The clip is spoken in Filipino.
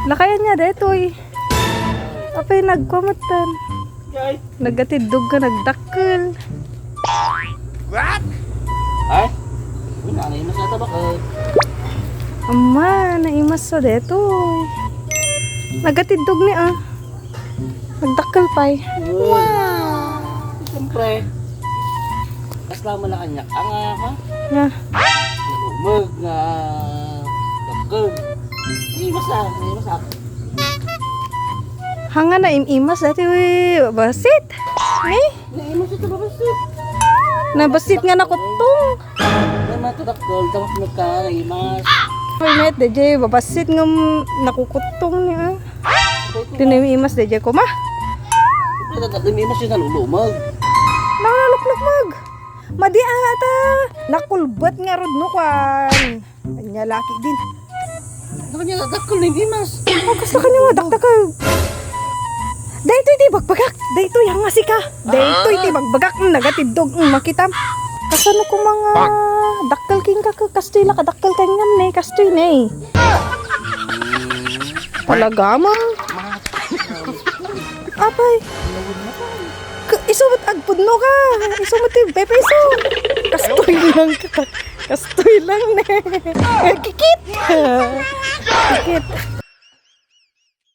Lakayan niya detoy. Apay nagkumatan. Nagatidog ka nagdakkel. What? Ay? Nanay mas nata ba ka? Ama, naimas sa detoy. Nagatidog ni Nagdakkel pay. Wow. Siyempre. Kasla mo na kanyak. Ang ha? Nga. Nalumag nga. Dakkel. Hindi masak. Hanga na imas dati basit. Naimas ito ba basit? Nabasit nga nakutong. Naman ito dakkel. Tapos nagka-imas. Net DJ babasit nga nakukutong niya. Tinimimas DJ ko ma. Naimas yung nalulumag. Nangaluknukmag. Madi ata. Nakulbat nga rod no kwan. Kanya laki din. Ano kanya dakkel na imas? Gusto ka niyo daktakal. Daytoy ti bagbagak. Daytoy hangasi ka. Daytoy ti bagbagak nagatidog makitam. Kasano ko mga dakkel king ka kastoy la kadakkel kanyam ne kastoy ne. Talaga ma. Apay. Isumot agpudno ka. Isumot ti pepeso. Kastoy lang ne. Kikit. Kikit.